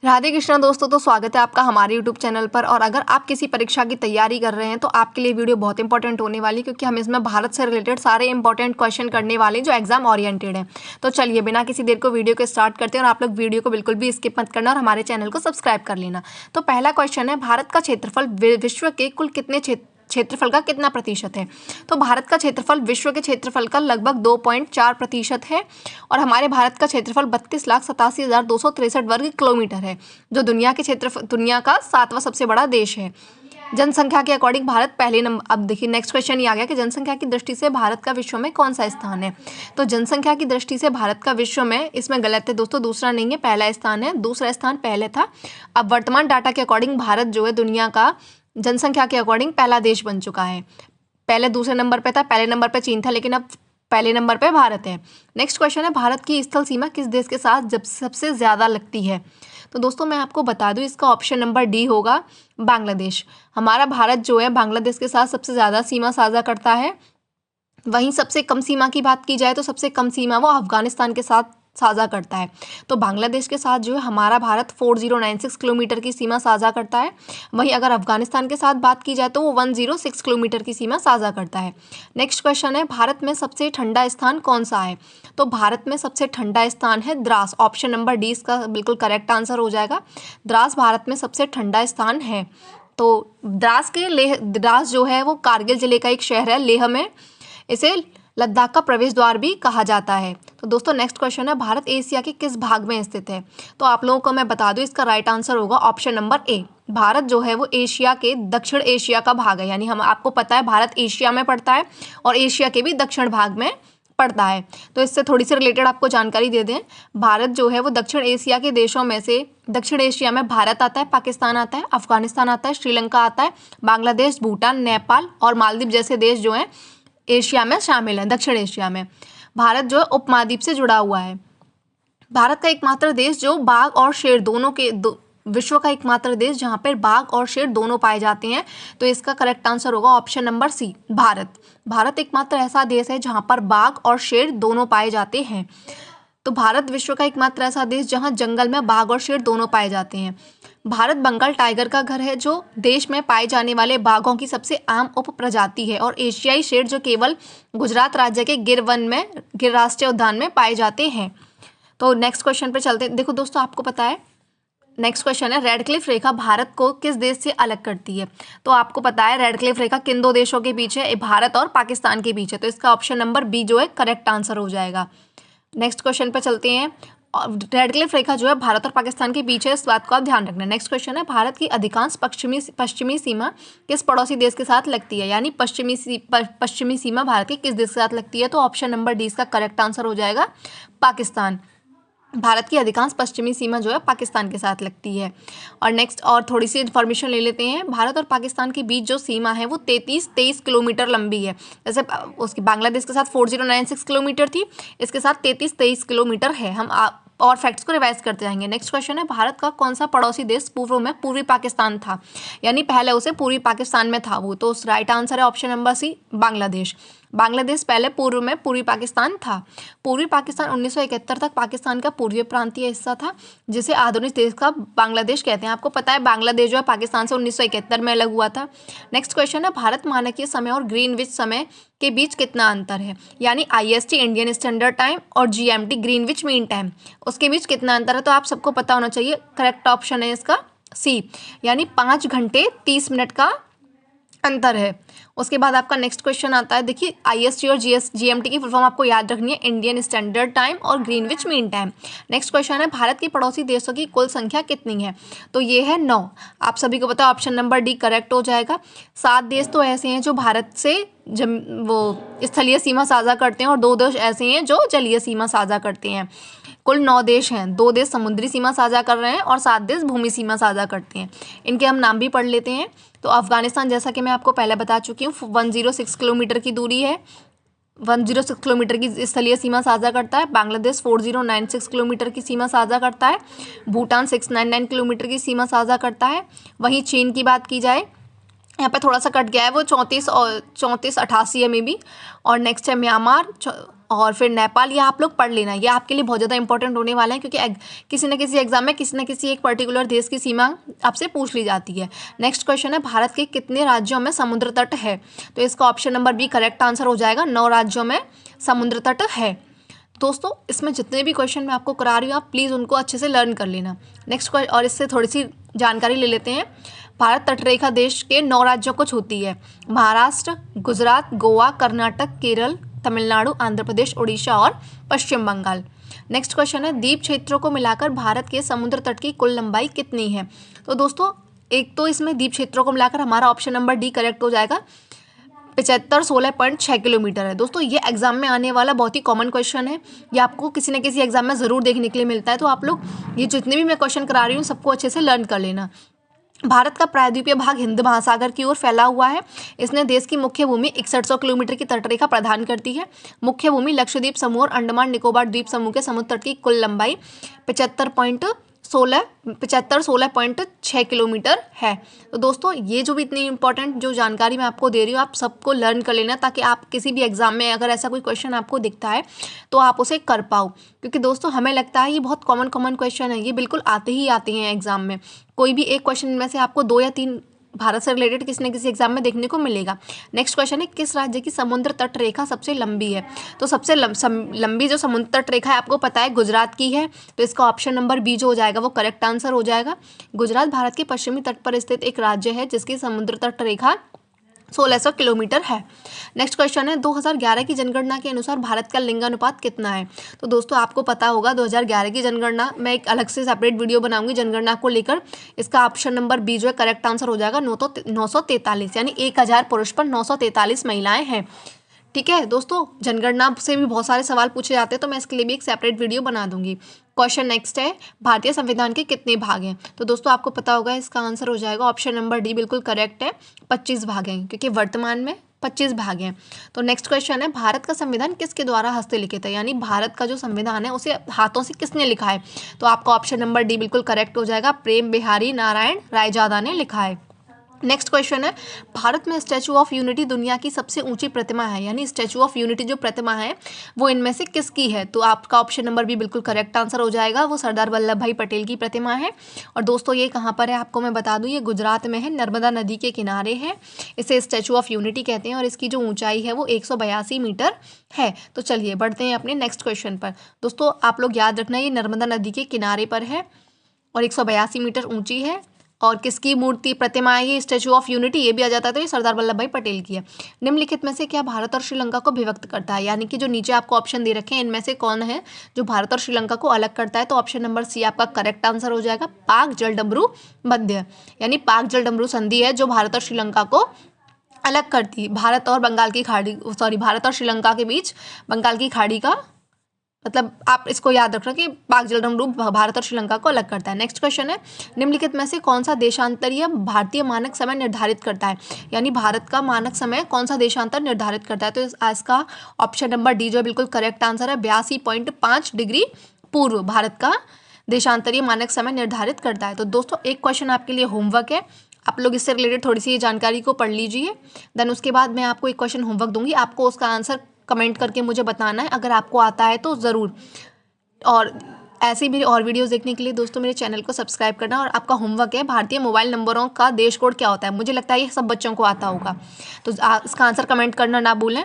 राधे कृष्णा दोस्तों, तो स्वागत है आपका हमारे यूट्यूब चैनल पर। और अगर आप किसी परीक्षा की तैयारी कर रहे हैं तो आपके लिए वीडियो बहुत इंपॉर्टेंट होने वाली है, क्योंकि हम इसमें भारत से रिलेटेड सारे इंपॉर्टेंट क्वेश्चन करने वाले हैं जो एग्जाम ओरिएंटेड है। तो चलिए बिना किसी देर को वीडियो को स्टार्ट करते हैं, और आप लोग वीडियो को बिल्कुल भी स्किप मत करना और हमारे चैनल को सब्सक्राइब कर लेना। तो पहला क्वेश्चन है, भारत का क्षेत्रफल विश्व के कुल कितने क्षेत्रफल का कितना प्रतिशत है? तो भारत का क्षेत्रफल विश्व के क्षेत्रफल का लगभग 2.4% है, और हमारे भारत का क्षेत्रफल 32,87,263 वर्ग किलोमीटर है, जो दुनिया का 7वां सबसे बड़ा देश है। जनसंख्या के अकॉर्डिंग भारत पहले नंबर। अब देखिए नेक्स्ट क्वेश्चन ये आ गया कि जनसंख्या की दृष्टि से भारत का विश्व में कौन सा स्थान है? तो जनसंख्या की दृष्टि से भारत का विश्व में, इसमें गलत है दोस्तों, दूसरा नहीं है, पहला स्थान है। दूसरा स्थान पहले था। अब वर्तमान डाटा के अकॉर्डिंग भारत जो है दुनिया का जनसंख्या के अकॉर्डिंग पहला देश बन चुका है। पहले दूसरे नंबर पे था, पहले नंबर पे चीन था, लेकिन अब पहले नंबर पे भारत है। नेक्स्ट क्वेश्चन है, भारत की स्थल सीमा किस देश के साथ जब सबसे ज़्यादा लगती है? तो दोस्तों मैं आपको बता दूं, इसका ऑप्शन नंबर डी होगा, बांग्लादेश। हमारा भारत जो है बांग्लादेश के साथ सबसे ज़्यादा सीमा साझा करता है। वहीं सबसे कम सीमा की बात की जाए तो सबसे कम सीमा वो अफगानिस्तान के साथ साझा करता है। तो बांग्लादेश के साथ जो है हमारा भारत 4096 किलोमीटर की सीमा साझा करता है। वहीं अगर अफगानिस्तान के साथ बात की जाए तो वो 106 किलोमीटर की सीमा साझा करता है। नेक्स्ट क्वेश्चन है, भारत में सबसे ठंडा स्थान कौन सा है? तो भारत में सबसे ठंडा स्थान है द्रास। ऑप्शन नंबर डी इसका बिल्कुल करेक्ट आंसर हो जाएगा। द्रास भारत में सबसे ठंडा स्थान है। तो द्रास जो है वो कारगिल जिले का एक शहर है, लेह में। इसे लद्दाख का प्रवेश द्वार भी कहा जाता है। तो दोस्तों नेक्स्ट क्वेश्चन है, भारत एशिया के किस भाग में स्थित है? तो आप लोगों को मैं बता दूं, इसका राइट आंसर होगा ऑप्शन नंबर ए। भारत जो है वो एशिया के दक्षिण एशिया का भाग है, यानी हम आपको पता है भारत एशिया में पड़ता है और एशिया के भी दक्षिण भाग में पड़ता है। तो इससे थोड़ी सी रिलेटेड आपको जानकारी दे दें, भारत जो है वो दक्षिण एशिया के देशों में से, दक्षिण एशिया में भारत आता है, पाकिस्तान आता है, अफगानिस्तान आता है, श्रीलंका आता है, बांग्लादेश, भूटान, नेपाल और मालदीव जैसे देश जो हैं एशिया में शामिल है। दक्षिण एशिया में भारत जो है उपमहाद्वीप से जुड़ा हुआ है। भारत का एकमात्र देश जो बाघ और शेर दोनों के विश्व का एकमात्र देश जहां पर बाघ और शेर दोनों पाए जाते हैं। तो इसका करेक्ट आंसर होगा option number C, Bharat. Bharat एकमात्र ऐसा देश है जहां पर बाघ और शेर दोनों पाए जाते हैं। तो भारत विश्व का एकमात्र ऐसा देश जहां जंगल में बाघ और शेर दोनों पाए जाते हैं। भारत बंगाल टाइगर का घर है, जो देश में पाए जाने वाले बाघों की सबसे आम उप प्रजाति है, और एशियाई शेर जो केवल गुजरात राज्य के गिर राष्ट्रीय उद्यान में पाए जाते हैं। तो नेक्स्ट क्वेश्चन पे चलते हैं। देखो दोस्तों आपको पता है, नेक्स्ट क्वेश्चन है, रेड क्लिफ रेखा भारत को किस देश से अलग करती है? तो आपको पता है रेड क्लिफ रेखा किन दो देशों के बीच है? भारत और पाकिस्तान के बीच है। तो इसका ऑप्शन नंबर बी जो है करेक्ट आंसर हो जाएगा। नेक्स्ट क्वेश्चन पर चलते हैं। रेड क्लिफ रेखा जो है भारत और पाकिस्तान के बीच है, इस बात को आप ध्यान रखना। नेक्स्ट क्वेश्चन है, भारत की अधिकांश पश्चिमी सीमा किस पड़ोसी देश के साथ लगती है? यानी पश्चिमी सीमा भारत की किस देश के साथ लगती है? तो ऑप्शन नंबर डी इसका करेक्ट आंसर हो जाएगा, पाकिस्तान। भारत की अधिकांश पश्चिमी सीमा जो है पाकिस्तान के साथ लगती है। और नेक्स्ट और थोड़ी सी इन्फॉर्मेशन ले लेते हैं। भारत और पाकिस्तान के बीच जो सीमा है वो 23 किलोमीटर लंबी है। जैसे उसकी बांग्लादेश के साथ 4096 किलोमीटर थी, इसके साथ 23 किलोमीटर है। हम और फैक्ट्स को रिवाइज करते जाएंगे। नेक्स्ट क्वेश्चन है, भारत का कौन सा पड़ोसी देश पूर्व में पूर्वी पाकिस्तान था? यानी पहले उसे पूर्वी पाकिस्तान में था वो। तो राइट आंसर है option number C, Bangladesh. Bangladesh पहले पूर्व में पूर्वी पाकिस्तान था। पूर्वी पाकिस्तान 1971 तक पाकिस्तान का पूर्वी प्रांतीय हिस्सा था, जिसे आधुनिक देश का बांग्लादेश कहते हैं। आपको पता है बांग्लादेश जो है पाकिस्तान से 1971 में अलग हुआ था। नेक्स्ट क्वेश्चन है, भारत मानकीय समय और ग्रीनविच समय के बीच कितना अंतर है? यानी IST इंडियन स्टैंडर्ड टाइम और GMT ग्रीनविच मीन टाइम, उसके बीच कितना अंतर है? तो आप सबको पता होना चाहिए, करेक्ट ऑप्शन है इसका सी, यानी 5 घंटे 30 मिनट का अंतर है। उसके बाद आपका नेक्स्ट क्वेश्चन आता है, देखिए IST और GMT की फुल फॉर्म आपको याद रखनी है, इंडियन स्टैंडर्ड टाइम और Greenwich mean time. Next question है, भारत के पड़ोसी देशों की कुल संख्या कितनी है? तो ये है 9। आप सभी को पता है ऑप्शन नंबर डी करेक्ट हो जाएगा। 7 देश तो ऐसे हैं जो भारत से वो स्थलीय सीमा साझा करते हैं, और 2 देश ऐसे हैं जो जलीय सीमा साझा करते हैं। कुल 9 देश हैं, 2 देश समुद्री सीमा साझा कर रहे हैं और 7 देश भूमि सीमा साझा करते हैं। इनके हम नाम भी पढ़ लेते हैं। तो अफगानिस्तान, जैसा कि मैं आपको पहले बता चुकी हूँ, 106 किलोमीटर की दूरी है, 106 किलोमीटर की स्थलीय सीमा साझा करता है। बांग्लादेश 4096 किलोमीटर की सीमा साझा करता है। भूटान 699 किलोमीटर की सीमा साझा करता है। वहीं चीन की बात की जाए, यहाँ पे थोड़ा सा कट गया है, वो 34 88 है मे बी। और नेक्स्ट है म्यांमार और फिर नेपाल, ये आप लोग पढ़ लेना, ये आपके लिए बहुत ज़्यादा इंपॉर्टेंट होने वाला है, क्योंकि किसी न किसी एग्जाम में किसी न किसी एक पर्टिकुलर देश की सीमा आपसे पूछ ली जाती है। नेक्स्ट क्वेश्चन है, भारत के कितने राज्यों में समुद्र तट है? तो इसका option number B correct answer हो जाएगा, 9 राज्यों में समुद्र तट है। दोस्तों इसमें जितने भी क्वेश्चन मैं आपको करा रही हूँ, आप प्लीज़ उनको अच्छे से लर्न कर लेना। नेक्स्ट क्वेश्चन, और इससे थोड़ी सी जानकारी ले लेते हैं। भारत तटरेखा देश के 9 राज्यों को छूती है, महाराष्ट्र, गुजरात, गोवा, कर्नाटक, केरल, तमिलनाडु, आंध्र प्रदेश, उड़ीसा और पश्चिम बंगाल। नेक्स्ट क्वेश्चन है, द्वीप क्षेत्रों को मिलाकर भारत के समुद्र तट की कुल लंबाई कितनी है? तो दोस्तों एक तो इसमें द्वीप क्षेत्रों को मिलाकर हमारा ऑप्शन नंबर डी करेक्ट हो जाएगा, 7516.6 किलोमीटर है। दोस्तों ये एग्जाम में आने वाला बहुत ही कॉमन क्वेश्चन है, ये आपको किसी न किसी एग्जाम में ज़रूर देखने के लिए मिलता है, तो आप लोग ये जितने भी मैं क्वेश्चन करा रही हूँ सबको अच्छे से लर्न कर लेना। भारत का प्रायद्वीपीय भाग हिंद महासागर की ओर फैला हुआ है। इसने देश की मुख्य भूमि 6100 किलोमीटर की तटरेखा प्रदान करती है। मुख्य भूमि लक्षद्वीप समूह और अंडमान निकोबार द्वीप समूह के समुद्र तट की कुल लंबाई 7516.6 किलोमीटर है। तो दोस्तों ये जो भी इतनी इंपॉर्टेंट जो जानकारी मैं आपको दे रही हूँ, आप सबको लर्न कर लेना, ताकि आप किसी भी एग्जाम में अगर ऐसा कोई क्वेश्चन आपको दिखता है तो आप उसे कर पाओ। क्योंकि दोस्तों हमें लगता है ये बहुत कॉमन क्वेश्चन है, ये बिल्कुल आते ही आते हैं एग्जाम में। कोई भी एक क्वेश्चन में से आपको 2 या 3 भारत से रिलेटेड किसी न किसी एग्जाम में देखने को मिलेगा। नेक्स्ट क्वेश्चन है, किस राज्य की समुद्र तट रेखा सबसे लंबी है? तो सबसे लंबी जो समुद्र तट रेखा है आपको पता है गुजरात की है, तो इसका ऑप्शन नंबर बी जो हो जाएगा वो करेक्ट आंसर हो जाएगा। गुजरात भारत के पश्चिमी तट पर स्थित एक राज्य है जिसकी समुद्र तट रेखा 1600 किलोमीटर है। नेक्स्ट क्वेश्चन है, 2011 की जनगणना के अनुसार भारत का लिंगानुपात कितना है? तो दोस्तों आपको पता होगा 2011 की जनगणना, मैं एक अलग से सेपरेट वीडियो बनाऊंगी जनगणना को लेकर। इसका ऑप्शन नंबर बी जो है करेक्ट आंसर हो जाएगा 943, यानी 1000 पुरुष पर 943 महिलाएं हैं। ठीक है दोस्तों, जनगणना से भी बहुत सारे सवाल पूछे जाते हैं, तो मैं इसके लिए भी एक सेपरेट वीडियो बना दूंगी। क्वेश्चन नेक्स्ट है, भारतीय संविधान के कितने भाग हैं? तो दोस्तों आपको पता होगा इसका आंसर हो जाएगा ऑप्शन नंबर डी, बिल्कुल करेक्ट है, 25 भाग हैं, क्योंकि वर्तमान में 25 भाग हैं। तो नेक्स्ट क्वेश्चन है, भारत का संविधान किसके द्वारा हस्तलिखित है? यानी भारत का जो संविधान है उसे हाथों से किसने लिखा है? तो आपका ऑप्शन नंबर डी बिल्कुल करेक्ट हो जाएगा, प्रेम बिहारी नारायण रायजादा ने लिखा है। नेक्स्ट क्वेश्चन है, भारत में स्टैचू ऑफ यूनिटी दुनिया की सबसे ऊंची प्रतिमा है, यानी स्टैचू ऑफ यूनिटी जो प्रतिमा है वो इनमें से किसकी है? तो आपका ऑप्शन नंबर भी बिल्कुल करेक्ट आंसर हो जाएगा, वो सरदार वल्लभ भाई पटेल की प्रतिमा है। और दोस्तों ये कहाँ पर है आपको मैं बता दूं, ये गुजरात में है, नर्मदा नदी के किनारे है। इसे स्टैचू ऑफ यूनिटी कहते हैं और इसकी जो ऊंचाई है वो 182 मीटर है। तो चलिए बढ़ते हैं अपने नेक्स्ट क्वेश्चन पर। दोस्तों आप लोग याद रखना, ये नर्मदा नदी के किनारे पर है और 182 मीटर ऊंची है। और किसकी मूर्ति प्रतिमा है ये? स्टैचू ऑफ यूनिटी, ये भी आ जाता है तो ये सरदार वल्लभ भाई पटेल की है। निम्नलिखित में से क्या भारत और श्रीलंका को विभक्त करता है? यानी कि जो नीचे आपको ऑप्शन दे रखे हैं इनमें से कौन है जो भारत और श्रीलंका को अलग करता है? तो ऑप्शन नंबर सी आपका करेक्ट आंसर हो जाएगा, पाक जलडमरू मध्य, यानी पाक जलडमरू संधि है जो भारत और श्रीलंका को अलग करती है। भारत और बंगाल की खाड़ी, भारत और श्रीलंका के बीच बंगाल की खाड़ी का, मतलब आप इसको याद रखना कि पाक जलडमरू भारत और श्रीलंका को अलग करता है। नेक्स्ट क्वेश्चन है, निम्नलिखित में से कौन सा देशांतरीय भारतीय मानक समय निर्धारित करता है? यानी भारत का मानक समय कौन सा देशांतर निर्धारित करता है? तो इसका ऑप्शन नंबर डी जो बिल्कुल करेक्ट आंसर है, 82.5 डिग्री पूर्व भारत का देशांतरीय मानक समय निर्धारित करता है। तो दोस्तों एक क्वेश्चन आपके लिए होमवर्क है, आप लोग इससे रिलेटेड थोड़ी सी जानकारी को पढ़ लीजिए। देन उसके बाद मैं आपको एक क्वेश्चन होमवर्क दूंगी, आपको उसका आंसर कमेंट करके मुझे बताना है, अगर आपको आता है तो ज़रूर। और ऐसे भी और वीडियोस देखने के लिए दोस्तों मेरे चैनल को सब्सक्राइब करना। और आपका होमवर्क है, भारतीय मोबाइल नंबरों का देश कोड क्या होता है? मुझे लगता है ये सब बच्चों को आता होगा, तो इसका आंसर कमेंट करना ना भूलें।